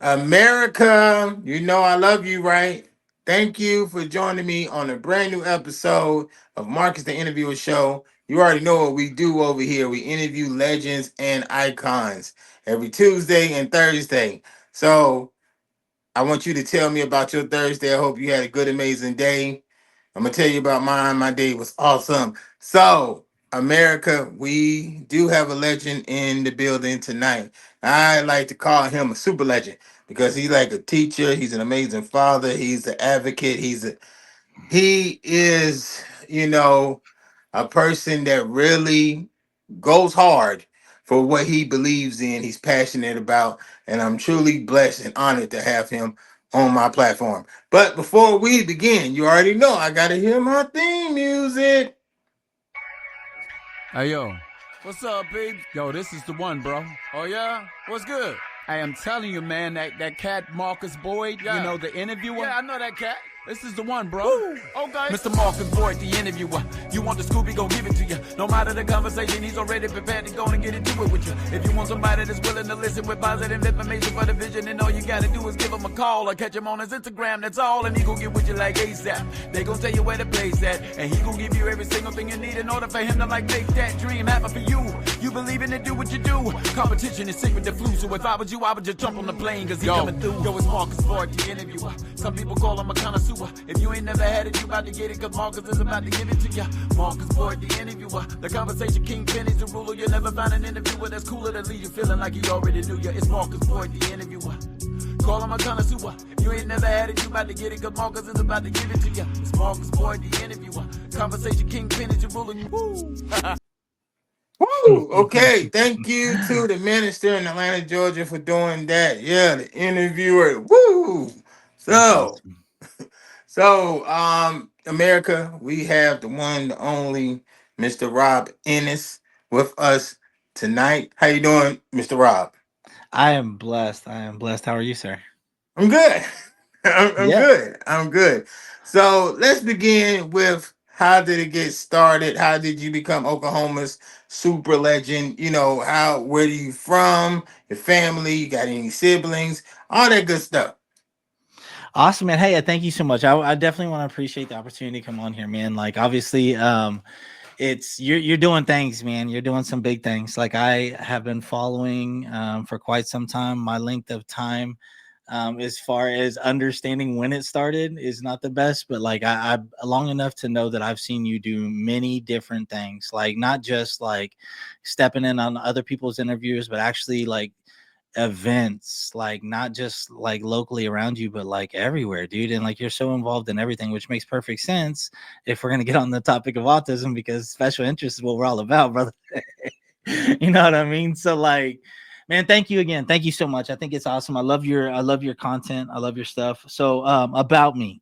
America, you know I love you, right? Thank you for joining me on a brand new episode of Marcus the Interviewer Show. You already know what we do over here. We interview legends and icons every Tuesday and Thursday. So I want you to tell me about your Thursday. I hope you had a good, amazing day. I'm gonna tell you about mine. My day was awesome. So, America, we do have a legend in the building tonight. I like to call him a super legend because he's like a teacher. He's an amazing father. He's an advocate. He is, a person that really goes hard for what he believes in, he's passionate about, and I'm truly blessed and honored to have him on my platform. But before we begin, you already know I gotta hear my theme music. Hey, yo. What's up, peeps? Yo, this is the one, bro. Oh, yeah? What's good? I am telling you, man, that cat Marcus Boyd, you know, the interviewer. Yeah, I know that cat. This is the one, bro. Woo. Okay. Mr. Marcus Boyd, the interviewer. You want the scoop, he gon' give it to you. No matter the conversation, he's already prepared to go and get into it with you. If you want somebody that's willing to listen with positive information for the vision, then all you gotta do is give him a call or catch him on his Instagram, that's all, and he gon' get with you like ASAP. They gon' tell you where the place at, and he gon' give you every single thing you need in order for him to like make that dream happen for you. You believe in it, do what you do. Competition is secret the flu, so if I was you, I would just jump on the plane, cause he coming through. Yo, it's Marcus Boyd, the interviewer. Some people call him a connoisseur. If you ain't never had it, you about to get it, cause Marcus is about to give it to you. Marcus Boyd, the interviewer. The conversation kingpin is the ruler. You'll never find an interviewer that's cooler than leave you feeling like he already knew you. It's Marcus Boyd, the interviewer. Call him a connoisseur. If you ain't never had it, you about to get it, cause Marcus is about to give it to you. It's Marcus Boyd, the interviewer. Conversation kingpin is the ruler. Woo! Woo! Okay, thank you to the minister in Atlanta, Georgia for doing that. Yeah, the interviewer. Woo! That's So, awesome. America, we have the one, the only Mr. Rob Innis with us tonight. How you doing, Mr. Rob? I am blessed. I am blessed. How are you, sir? I'm good. I'm Yeah. good. I'm good. So let's begin with how did it get started? How did you become Oklahoma's super legend? Where are you from? Your family? You got any siblings? All that good stuff. Awesome, man. Hey, thank you so much. I definitely want to appreciate the opportunity to come on here, man. Like, obviously, it's you're doing things, man. You're doing some big things. Like, I have been following for quite some time. My length of time, as far as understanding when it started, is not the best, but like I long enough to know that I've seen you do many different things. Like, not just like stepping in on other people's interviews, but actually like events, like not just like locally around you, but like everywhere, dude. And like you're so involved in everything, which makes perfect sense if we're gonna get on the topic of autism, because special interest is what we're all about, brother. You know what I mean? So like, man, thank you again. Thank you so much. I think it's awesome. I love your content. I love your stuff. So about me.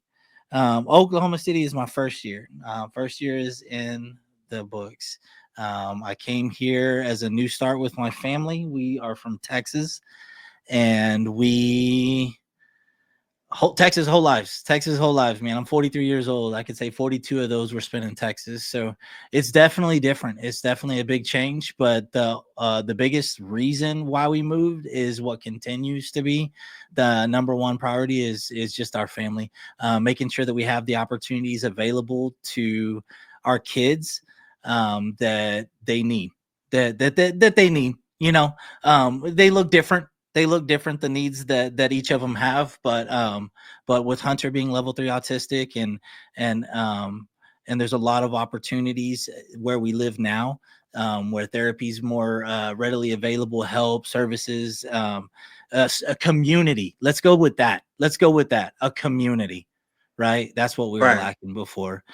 Oklahoma City is my first year. First year is in the books. I came here as a new start with my family. We are from Texas, and Texas whole lives, man. I'm 43 years old. I could say 42 of those were spent in Texas. So it's definitely different. It's definitely a big change, but the biggest reason why we moved is what continues to be the number one priority is just our family, making sure that we have the opportunities available to our kids, that they need, that they need. They look different. The needs that each of them have, but with Hunter being level 3 autistic, and there's a lot of opportunities where we live now, where therapy is more readily available, help services, a community. Let's go with that. A community, right? That's what we were Right. lacking before.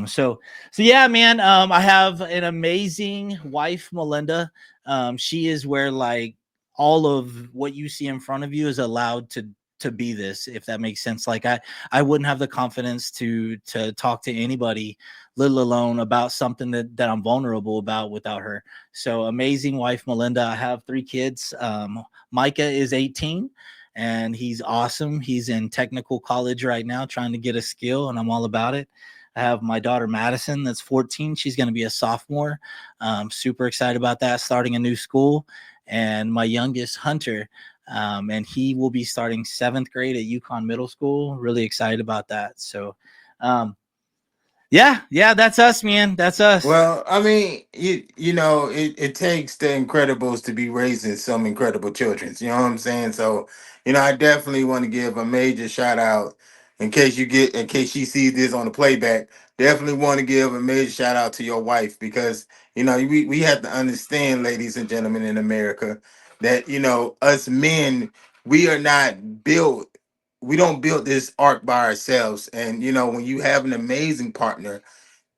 So yeah, man. I have an amazing wife, Melinda. She is where like all of what you see in front of you is allowed to be this, if that makes sense. Like I wouldn't have the confidence to talk to anybody, little alone about something that I'm vulnerable about, without her. So amazing wife, Melinda. I have 3 kids. Micah is 18 and he's awesome. He's in technical college right now trying to get a skill, and I'm all about it. I have my daughter Madison that's 14. She's going to be a sophomore. Super excited about that, starting a new school. And my youngest, Hunter, And he will be starting 7th grade at Yukon Middle School. Really excited about that. So, yeah, that's us, man. That's us. Well, I mean, you know, it takes the Incredibles to be raising some incredible children. You know what I'm saying? So, you know, I definitely want to give a major shout out in case she sees this on the playback. Definitely want to give a major shout out to your wife because you know we have to understand, ladies and gentlemen in America, that you know us men we are not built. We don't build this ark by ourselves, and you know when you have an amazing partner,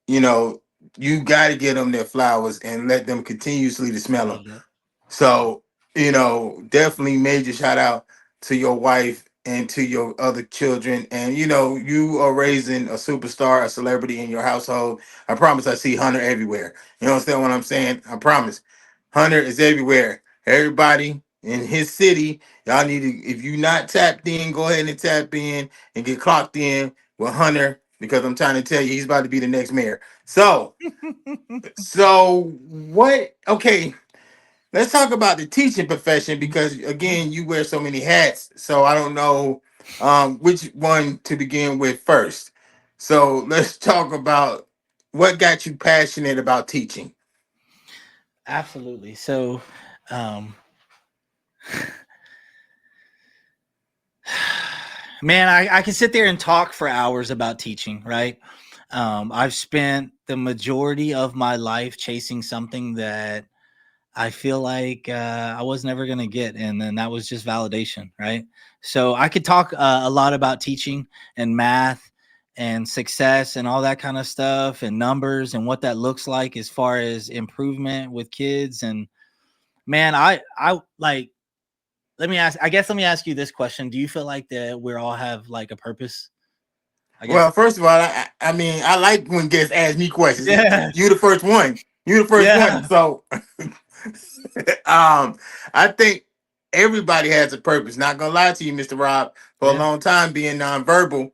you know, you got to get them their flowers and let them continuously to smell them. Love that. So, you know, definitely major shout out to your wife and to your other children. And, you know, you are raising a superstar, a celebrity in your household. I promise I see Hunter everywhere. You understand what I'm saying? I promise. Hunter is everywhere. Everybody in his city, y'all need to, if you not tapped in, go ahead and tap in and get clocked in with Hunter because I'm trying to tell you, he's about to be the next mayor. So what? Okay, let's talk about the teaching profession because again, you wear so many hats. So I don't know which one to begin with first. So let's talk about what got you passionate about teaching. Absolutely. So, um, man, I can sit there and talk for hours about teaching, right? I've spent the majority of my life chasing something that I feel like I was never going to get. And then that was just validation, right? So I could talk a lot about teaching and math and success and all that kind of stuff and numbers and what that looks like as far as improvement with kids. And man, I like, let me ask you this question. Do you feel like that we all have like a purpose? I guess. Well, first of all, I mean, I like when guests ask me questions. Yeah. You the first one. You the first one. Yeah. So, I think everybody has a purpose. Not gonna lie to you, Mr. Rob. For a Yeah. long time, being nonverbal,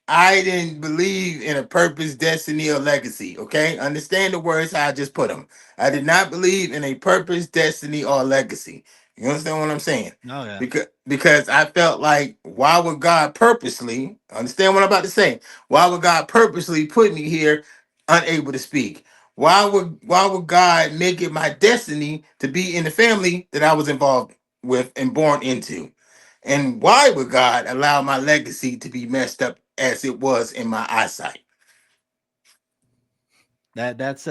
I didn't believe in a purpose, destiny, or legacy. Okay, understand the words how I just put them. I did not believe in a purpose, destiny, or legacy. You understand what I'm saying? Oh yeah. Because I felt like why would God purposely understand what I'm about to say? Why would God purposely put me here unable to speak? Why would God make it my destiny to be in the family that I was involved with and born into? And why would God allow my legacy to be messed up as it was in my eyesight? That's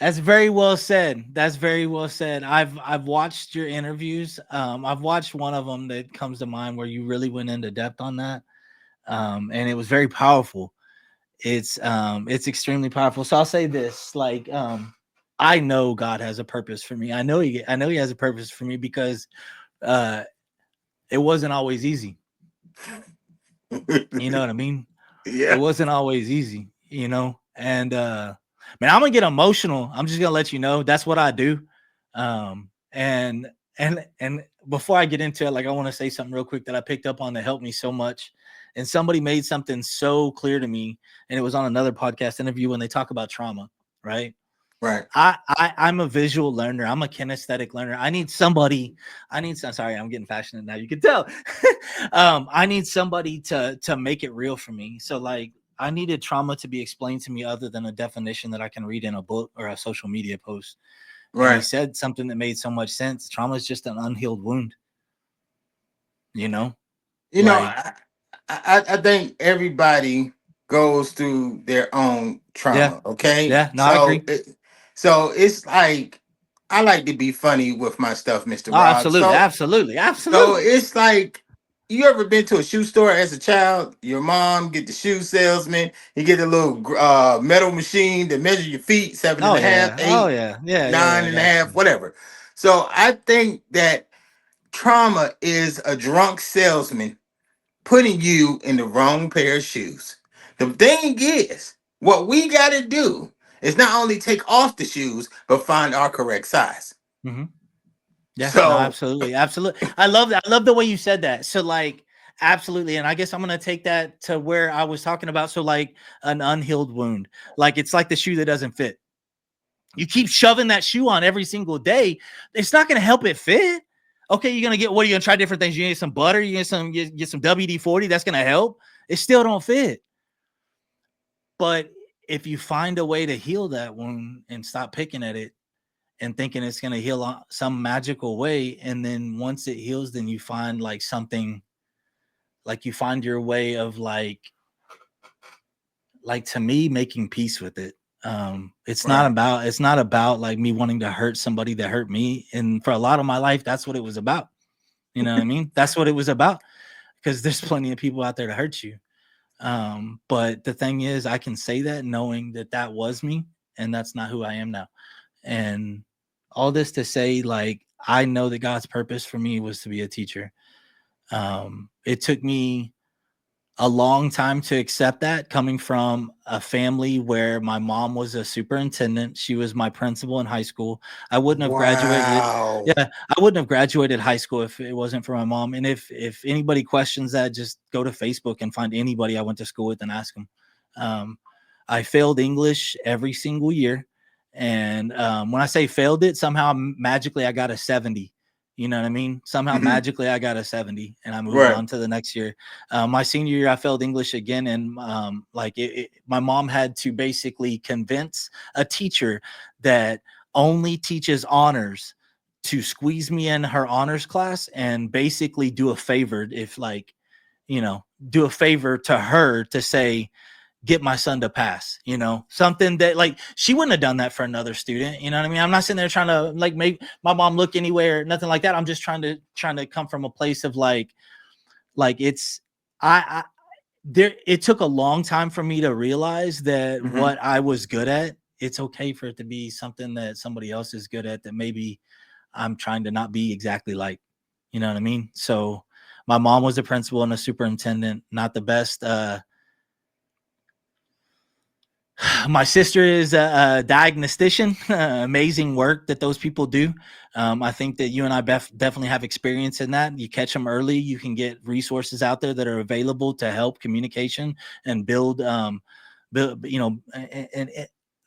that's very well said. That's very well said. I've watched your interviews. I've watched one of them that comes to mind where you really went into depth on that. And it was very powerful. It's extremely powerful. So I'll say this, like I know God has a purpose for me. I know he has a purpose for me because uh it wasn't always easy. You know what I mean? It Yeah, wasn't always easy, you know. And man, I'm gonna get emotional. I'm just gonna let you know that's what I do. And before I get into it, like I want to say something real quick that I picked up on that helped me so much. And somebody made something so clear to me, and it was on another podcast interview when they talk about trauma, right? right. I'm a visual learner. I'm a kinesthetic learner. Sorry, I'm getting passionate now. You can tell. I need somebody to make it real for me. So like I needed trauma to be explained to me other than a definition that I can read in a book or a social media post. And he Right. said something that made so much sense. Trauma is just an unhealed wound, you know? You know, Like, I think everybody goes through their own yeah, trauma. Okay, yeah, no, I agree. So it's like I like to be funny with my stuff, Mister Oh, Rob. So absolutely. it's like you ever been to a shoe store as a child? Your mom get the shoe salesman. You get a little metal machine to measure your feet, seven and Oh a half, yeah, oh 8, yeah, yeah. nine I and a got half, you. whatever. So I think that trauma is a drunk salesman putting you in the wrong pair of shoes. The thing is, what we got to do is not only take off the shoes, but find our correct size. Mhm. Yeah, no, So, absolutely. I love that. I love the way you said that. So like absolutely. And I guess I'm gonna take that to where I was talking about. So like an unhealed wound. Like it's like the shoe that doesn't fit. You keep shoving that shoe on every single day, it's not gonna help it fit. Okay, you're gonna get what? Are you gonna try different things? You get some butter, you get some WD-40. That's gonna help. It still don't fit. But if you find a way to heal that wound and stop picking at it and thinking it's gonna heal some magical way, and then once it heals, then you find like something, like you find your way of like to me making peace with it. It's not Right. about like me wanting to hurt somebody that hurt me. And for a lot of my life, that's what it was about. You know what I mean? That's what it was about, because there's plenty of people out there to hurt you. But the thing is, I can say that knowing that that was me, and that's not who I am now. And all this to say, like, I know that God's purpose for me was to be a teacher. It took me a long time to accept that, coming from a family where my mom was a superintendent. She was my principal in high school. I wouldn't have graduated. Wow. Yeah, I wouldn't have graduated high school if it wasn't for my mom. And if anybody questions that, just go to Facebook and find anybody I went to school with and ask them. Um, I failed English every single year. And when I say failed it, somehow magically I got a 70. You know what I mean? Somehow Hmm. magically I got a 70 and I moved Right. on to the next year. My senior year, I failed English again, and my mom had to basically convince a teacher that only teaches honors to squeeze me in her honors class and basically do a favor, if like, do a favor to her to say, get my son to pass, something that like she wouldn't have done that for another student. You know what I mean? I'm not sitting there trying to like make my mom look anywhere, nothing like that. I'm just trying to come from a place of like it's I there it took a long time for me to realize that Hmm. what I was good at, it's okay for it to be something that somebody else is good at that maybe I'm trying to not be exactly like. You know what I mean? So my mom was a principal and a superintendent, not the best. My sister is a diagnostician. Amazing work that those people do. I think that you and I definitely have experience in that. You catch them early, you can get resources out there that are available to help communication and build. And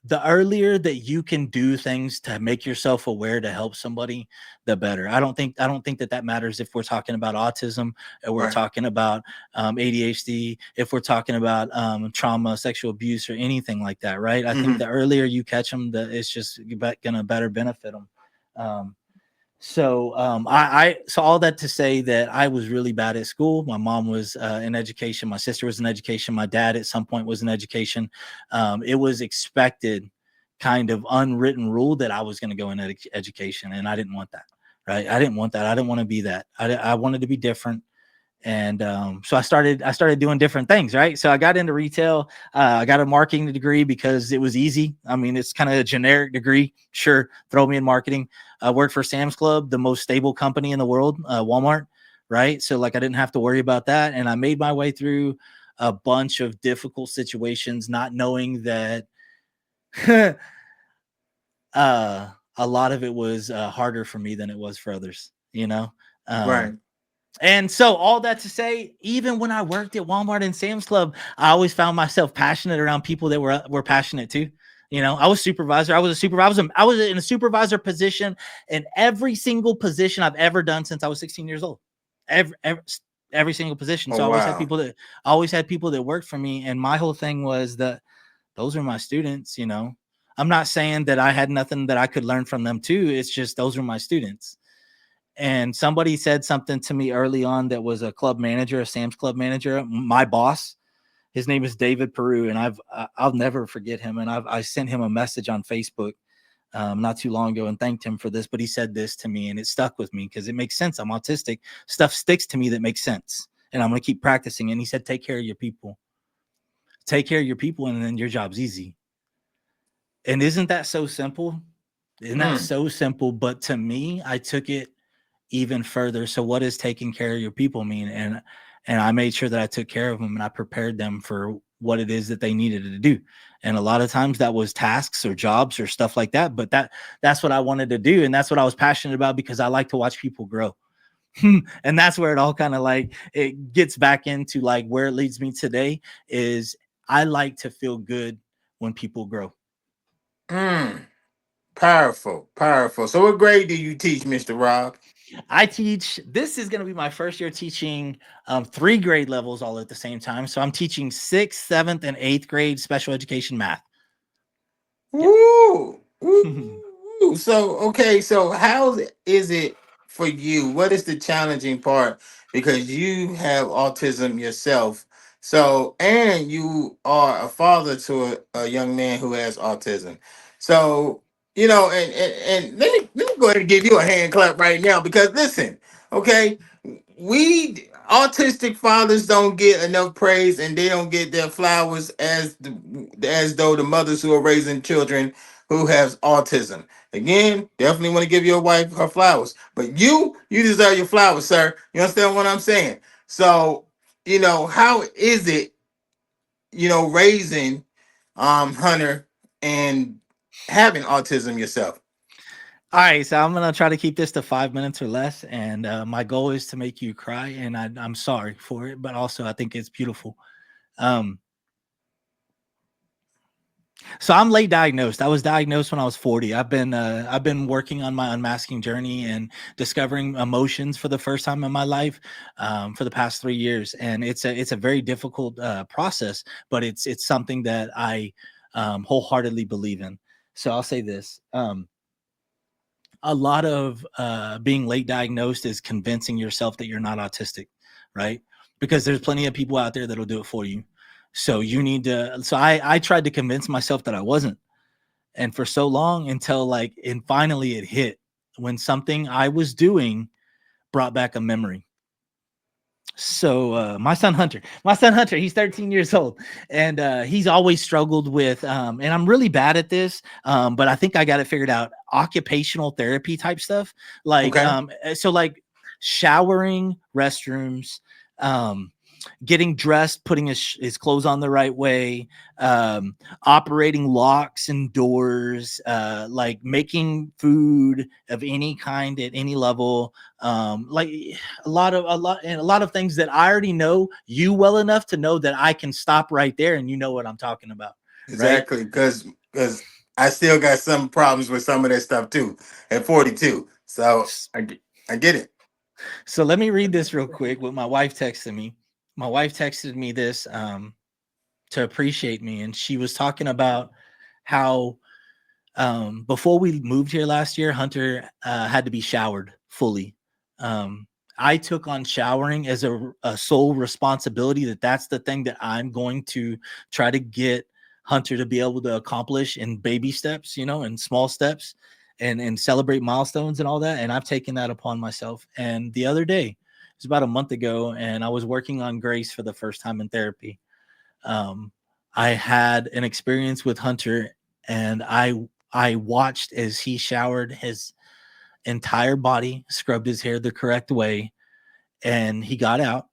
the earlier that you can do things to make yourself aware to help somebody, the better. I don't think that matters if we're talking about autism, or we're Right. talking about ADHD, if we're talking about trauma, sexual abuse, or anything like that, right? I think Hmm. the earlier you catch them, it's just gonna better benefit them. Um, so all that to say that I was really bad at school. My mom was in education. My sister was in education. My dad at some point was in education. It was expected, kind of unwritten rule, that I was going to go in education, and I didn't want that. Right? I didn't want that. I didn't want to be that. I wanted to be different. And so I started doing different things, right? So I got into retail. I got a marketing degree because it was easy. I mean, it's kind of a generic degree. Sure, throw me in marketing. I worked for Sam's Club, the most stable company in the world, Walmart, right? So like I didn't have to worry about that, and I made my way through a bunch of difficult situations, not knowing that a lot of it was harder for me than it was for others, Right. Um, and so all that to say, even when I worked at Walmart and Sam's Club, I always found myself passionate around people that were passionate too. I was supervisor. I was a supervisor. I was in a supervisor position in every single position I've ever done since I was 16 years old. Every single position. Oh So wow. I always had people that worked for me. And my whole thing was that those are my students. I'm not saying that I had nothing that I could learn from them too. It's just those are my students. And somebody said something to me early on that was a club manager, a Sam's Club manager, my boss. His name is David Peru, and I'll never forget him. And I sent him a message on Facebook not too long ago and thanked him for this. But he said this to me, and it stuck with me because it makes sense. I'm autistic. Stuff sticks to me that makes sense, and I'm going to keep practicing. And he said, "Take care of your people. Take care of your people, and then your job's easy." And isn't that so simple? Isn't that Mm. so simple? But to me, I took it even further. So what does taking care of your people mean? And I made sure that I took care of them and I prepared them for what it is that they needed to do. And a lot of times that was tasks or jobs or stuff like that. But that's what I wanted to do. And that's what I was passionate about because I like to watch people grow. And that's where it all kind of like it gets back into like where it leads me today is I like to feel good when people grow. Mm. Powerful. Powerful. So what grade do you teach, Mr. Rob? I teach. This is going to be my first year teaching 3 grade levels all at the same time. So I'm teaching 6th, 7th, and 8th grade special education math. Yep. Woo! Woo! So, okay, so how is it for you? What is the challenging part? Because you have autism yourself. So, and you are a father to a young man who has autism. So, and let me go ahead and give you a hand clap right now because listen, okay, we autistic fathers don't get enough praise and they don't get their flowers as though the mothers who are raising children who has autism. Again, definitely want to give your wife her flowers, but you deserve your flowers, sir. You understand what I'm saying? So, how is it, raising Hunter and having autism yourself? All right, so I'm gonna try to keep this to 5 minutes or less, and my goal is to make you cry, and I'm sorry for it, but also I think it's beautiful. Um, so I'm late diagnosed. I was diagnosed when I was 40. I've been working on my unmasking journey and discovering emotions for the first time in my life for the past 3 years, and it's a very difficult process, but it's something that I wholeheartedly believe in. So I'll say this. A lot of being late diagnosed is convincing yourself that you're not autistic, right? Because there's plenty of people out there that'll do it for you. So you need to. So I tried to convince myself that I wasn't, and for so long until and finally it hit when something I was doing brought back a memory. So my son Hunter, he's 13 years old, and he's always struggled with and I'm really bad at this, but I think I got it figured out, occupational therapy type stuff, Okay. so like showering, restrooms, um getting dressed, putting his clothes on the right way, operating locks and doors, like making food of any kind at any level, like a lot of things that I already know you well enough to know that I can stop right there and you know what I'm talking about, right? Exactly, because I still got some problems with some of that stuff too at 42. So I get it. So let me read this real quick. What my wife texted me. My wife texted me this to appreciate me, and she was talking about how before we moved here last year, Hunter had to be showered fully. Um, I took on showering as a sole responsibility. That's the thing that I'm going to try to get Hunter to be able to accomplish in baby steps, and small steps, and celebrate milestones and all that. And I've taken that upon myself. And the other day, it was about a month ago, and I was working on Grace for the first time in therapy. Um, I had an experience with Hunter, and I watched as he showered his entire body, scrubbed his hair the correct way, and he got out.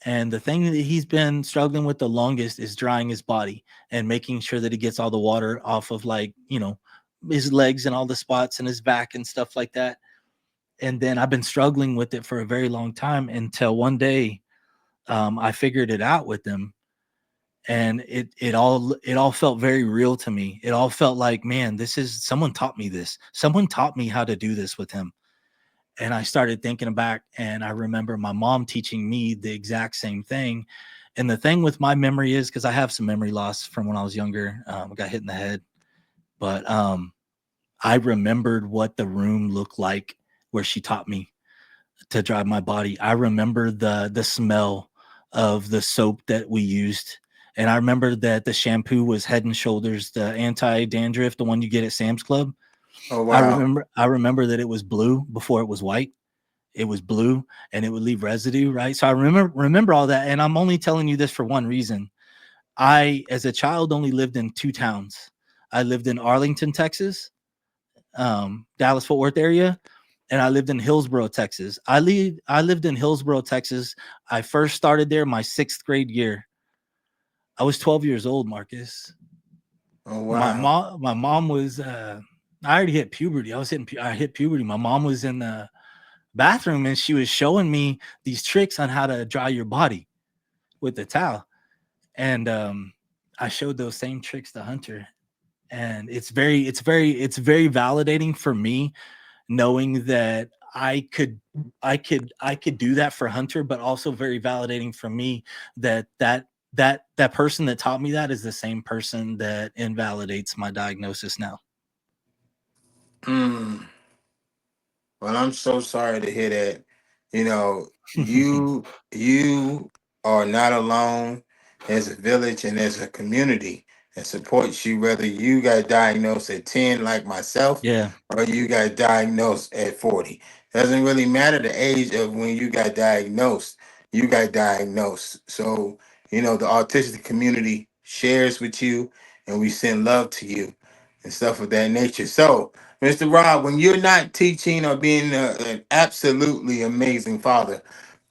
And the thing that he's been struggling with the longest is drying his body and making sure that he gets all the water off of his legs and all the spots in his back and stuff like that. And then I've been struggling with it for a very long time until one day I figured it out with him, and it all felt very real to me. It all felt like, man, this is someone taught me this. Someone taught me how to do this with him. And I started thinking back, and I remember my mom teaching me the exact same thing. And the thing with my memory is, because I have some memory loss from when I was younger, I got hit in the head, but I remembered what the room looked like where she taught me to dry my body. I remember the smell of the soap that we used. And I remember that the shampoo was Head and Shoulders, the anti-dandruff, the one you get at Sam's Club. Oh I wow. remember I remember that it was blue before it was white. It was blue and it would leave residue, right? So I remember all that. And I'm only telling you this for one reason. I, as a child, only lived in 2 towns. I lived in Arlington, Texas, Dallas Fort Worth area, and I lived in Hillsboro, Texas. I lived in Hillsboro, Texas. I first started there my 6th grade year. I was 12 years old, Marcus. Oh My wow. mom, my mom was. I already hit puberty. I hit puberty. My mom was in the bathroom and she was showing me these tricks on how to dry your body with the towel, and I showed those same tricks to Hunter, and it's very validating for me knowing that I could do that for Hunter, but also very validating for me that person that taught me that is the same person that invalidates my diagnosis now. Mm. Well, I'm so sorry to hear that. You know, you are not alone. There's a village and there's a community that supports you, whether you got diagnosed at 10 like myself Yeah. or you got diagnosed at 40. Doesn't really matter the age of when you got diagnosed. You got diagnosed. So, the autistic community shares with you and we send love to you and stuff of that nature. So, Mr. Rob, when you're not teaching or being an absolutely amazing father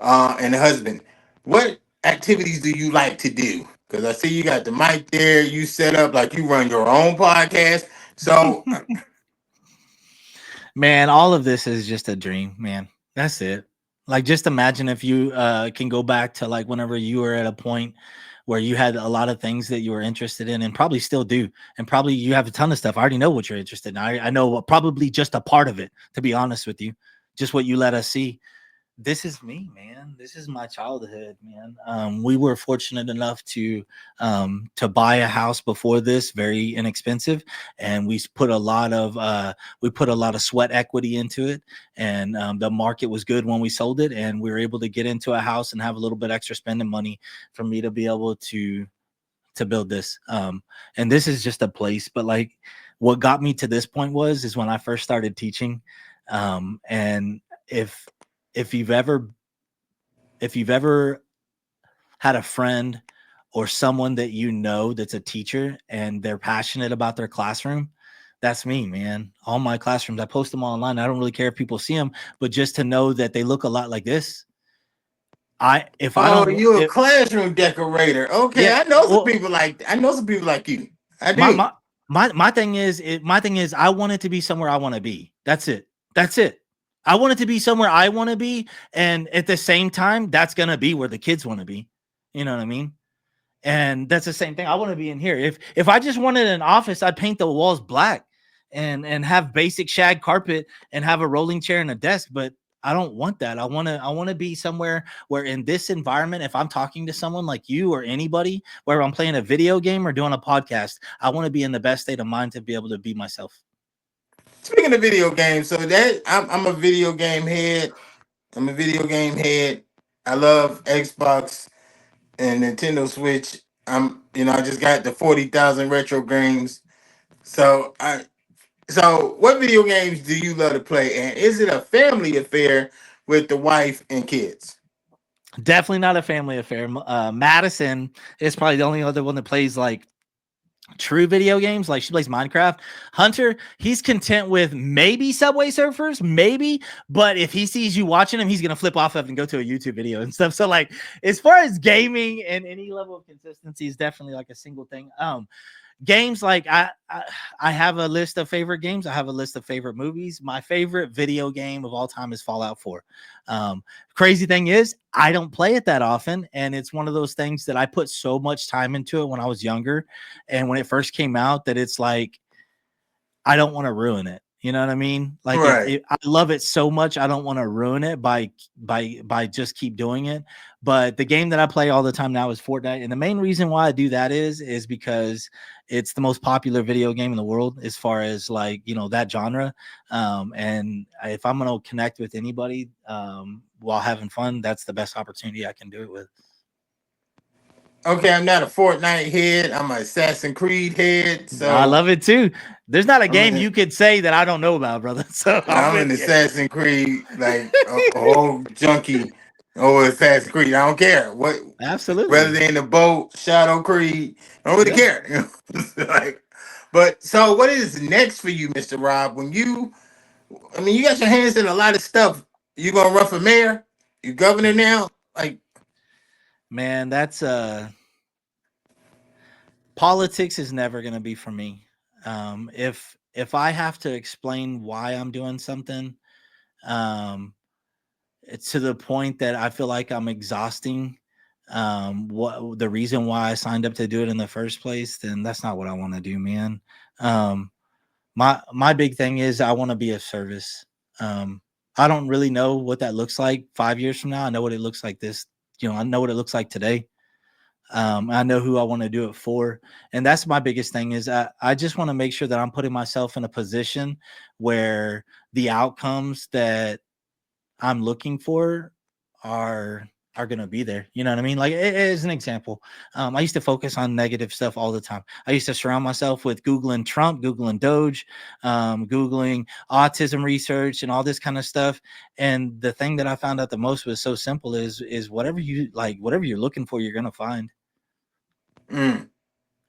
and husband, what activities do you like to do? Because I see you got the mic there, you set up like you run your own podcast. So, Man, all of this is just a dream, man. That's it. Like, just imagine if you can go back to like whenever you were at a point where you had a lot of things that you were interested in and probably still do. And probably you have a ton of stuff. I already know what you're interested in. I know probably just a part of it, to be honest with you, just what you let us see. This is me, man. This is my childhood, man. We were fortunate enough to buy a house before this, very inexpensive, and we put a lot of sweat equity into it, and the market was good when we sold it, and we were able to get into a house and have a little bit extra spending money for me to be able to build this. And this is just a place, but like what got me to this point is when I first started teaching, and if if you've ever had a friend or someone that you know that's a teacher and they're passionate about their classroom, that's me, man. All my classrooms, I post them online. I don't really care if people see them, but just to know that they look a lot like this. If I oh, don't, you're a classroom decorator. Okay, yeah, well, I know some people like you. I my do. my my thing is I want it to be somewhere I want to be. That's it. That's it. I want it to be somewhere I want to be, and at the same time, that's gonna be where the kids want to be. You know what I mean? And that's the same thing. I want to be in here. If I just wanted an office, I'd paint the walls black and have basic shag carpet and have a rolling chair and a desk. But I don't want that. I want to be somewhere where in this environment, if I'm talking to someone like you or anybody, where I'm playing a video game or doing a podcast, I want to be in the best state of mind to be able to be myself. Speaking of video games, so that I'm a video game head. I'm a video game head. I love Xbox and Nintendo Switch. I just got the 40,000 retro games. So what video games do you love to play? And is it a family affair with the wife and kids? Definitely not a family affair. Madison is probably the only other one that plays like true video games. Like she plays Minecraft. Hunter, he's content with maybe Subway Surfers, maybe, but if he sees you watching him, he's gonna flip off of and go to a YouTube video and stuff. So like as far as gaming and any level of consistency is definitely like a single thing. Games like I have a list of favorite games. I have a list of favorite movies. My favorite video game of all time is Fallout 4. Crazy thing is I don't play it that often, and it's one of those things that I put so much time into it when I was younger, and when it first came out, that it's like I don't want to ruin it. You know what I mean? Like Right. I love it so much, I don't want to ruin it by just keep doing it. But the game that I play all the time now is Fortnite, and the main reason why I do that is because it's the most popular video game in the world as far as like that genre. And if I'm gonna connect with anybody while having fun, that's the best opportunity I can do it with. Okay, I'm not a Fortnite head. I'm an Assassin's Creed head. I So love it too. There's not a I'm game an, you could say that I don't know about, brother. So I'm I'm with an you. Assassin's Creed, like a whole junkie over Assassin's Creed. I don't care what, whether Absolutely. they're in the boat, Shadow Creed. I don't really Yeah. care. Like, but so what is next for you, Mr. Rob? You got your hands in a lot of stuff. You gonna run for mayor? You governor now? Like, Man, that's politics is never going to be for me. If I have to explain why I'm doing something, it's to the point that I feel like I'm exhausting what the reason why I signed up to do it in the first place, then that's not what I want to do, man. My big thing is I want to be of service. I don't really know what that looks like 5 years from now. I know what it looks like this, I know what it looks like today. I know who I want to do it for. And that's my biggest thing is I just want to make sure that I'm putting myself in a position where the outcomes that I'm looking for are going to be there. You know what I mean? Like as an example, I used to focus on negative stuff all the time. I used to surround myself with Googling Trump, Googling Doge, Googling autism research and all this kind of stuff. And the thing that I found out the most was so simple is whatever you like, whatever you're looking for, you're going to find. Mm.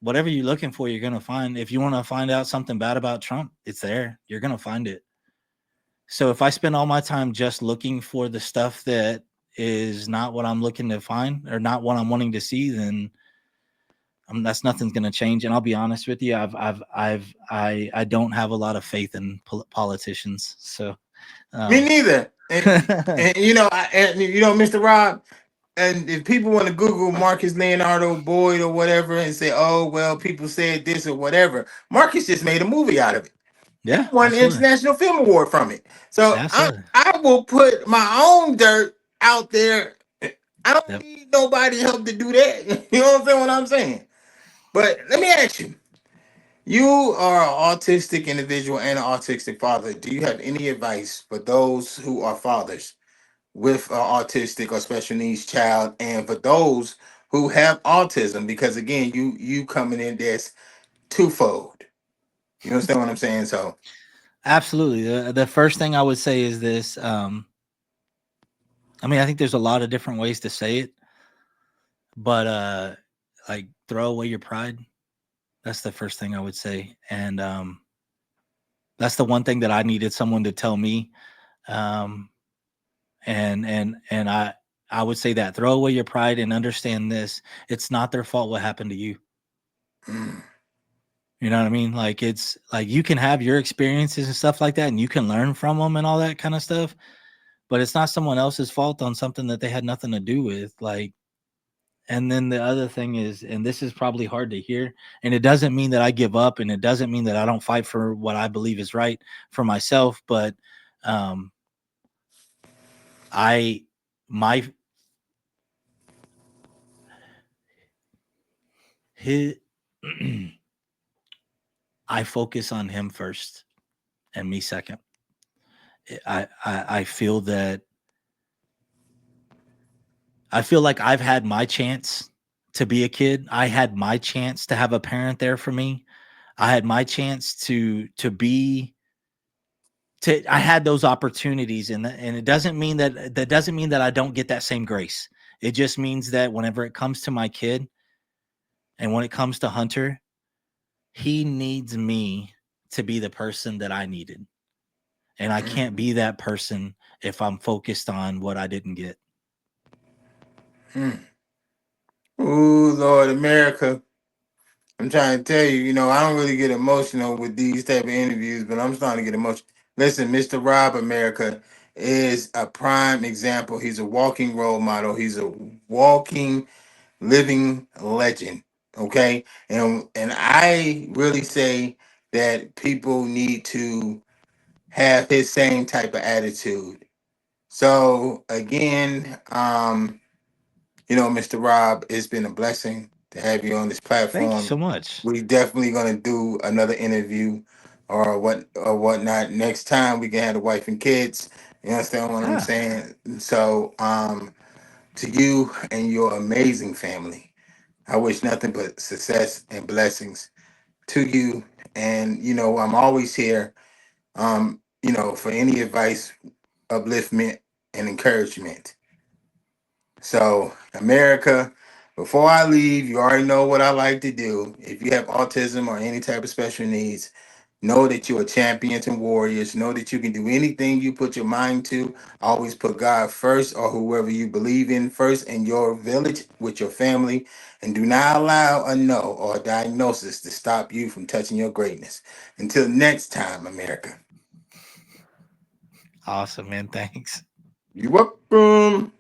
Whatever you're looking for, you're going to find. If you want to find out something bad about Trump, it's there. You're going to find it. So if I spend all my time just looking for the stuff that is not what I'm looking to find or not what I'm wanting to see, then that's nothing's going to change. And I'll be honest with you, I don't have a lot of faith in politicians. So Me um, neither. And Mr. Rob, and if people want to Google Marcus Leonardo Boyd or whatever and say, oh, well, people said this or whatever, Marcus just made a movie out of it. yeah, Won an absolutely, international film award from it. So absolutely. I will put my own dirt out there. I don't Yep. need nobody help to do that. You know what I'm saying? But let me ask you. You are an autistic individual and an autistic father. Do you have any advice for those who are fathers with an autistic or special needs child, and for those who have autism? Because again, you coming in this twofold. You understand what I'm saying? So, Absolutely. The first thing I would say is this. I mean, I think there's a lot of different ways to say it, but like throw away your pride. That's the first thing I would say. And that's the one thing that I needed someone to tell me. Um, and I would say that throw away your pride and understand this. It's not their fault what happened to you. mm, You know what I mean? Like it's like you can have your experiences and stuff like that, and you can learn from them and all that kind of stuff. But it's not someone else's fault on something that they had nothing to do with. Like, and then the other thing is, and this is probably hard to hear, and it doesn't mean that I give up, and it doesn't mean that I don't fight for what I believe is right for myself. But um, I my his I focus on him first and me second. I feel that I feel like I've had my chance to be a kid. I had my chance to have a parent there for me. I had my chance to be to I had those opportunities, and it doesn't mean that doesn't mean that I don't get that same grace. It just means that whenever it comes to my kid and when it comes to Hunter, he needs me to be the person that I needed. And I can't mm, be that person if I'm focused on what I didn't get. mm. Ooh, Lord America. I'm trying to tell you, I don't really get emotional with these type of interviews, but I'm starting to get emotional. Listen, Mr. Rob America is a prime example. He's a walking role model. He's a walking, living legend. Okay, and I really say that people need to have his same type of attitude. So again, Mr. Rob, it's been a blessing to have you on this Thank you platform. so much. We definitely gonna do another interview or whatnot. Next time we can have the wife and kids. You understand what I'm Ah, saying? So to you and your amazing family, I wish nothing but success and blessings to you. And I'm always here for any advice, upliftment, and encouragement. So, America, before I leave, you already know what I like to do. If you have autism or any type of special needs, know that you are champions and warriors. Know that you can do anything you put your mind to. Always put God first or whoever you believe in first in your village with your family. And do not allow a no or a diagnosis to stop you from touching your greatness. Until next time, America. awesome, man. Thanks. You're welcome.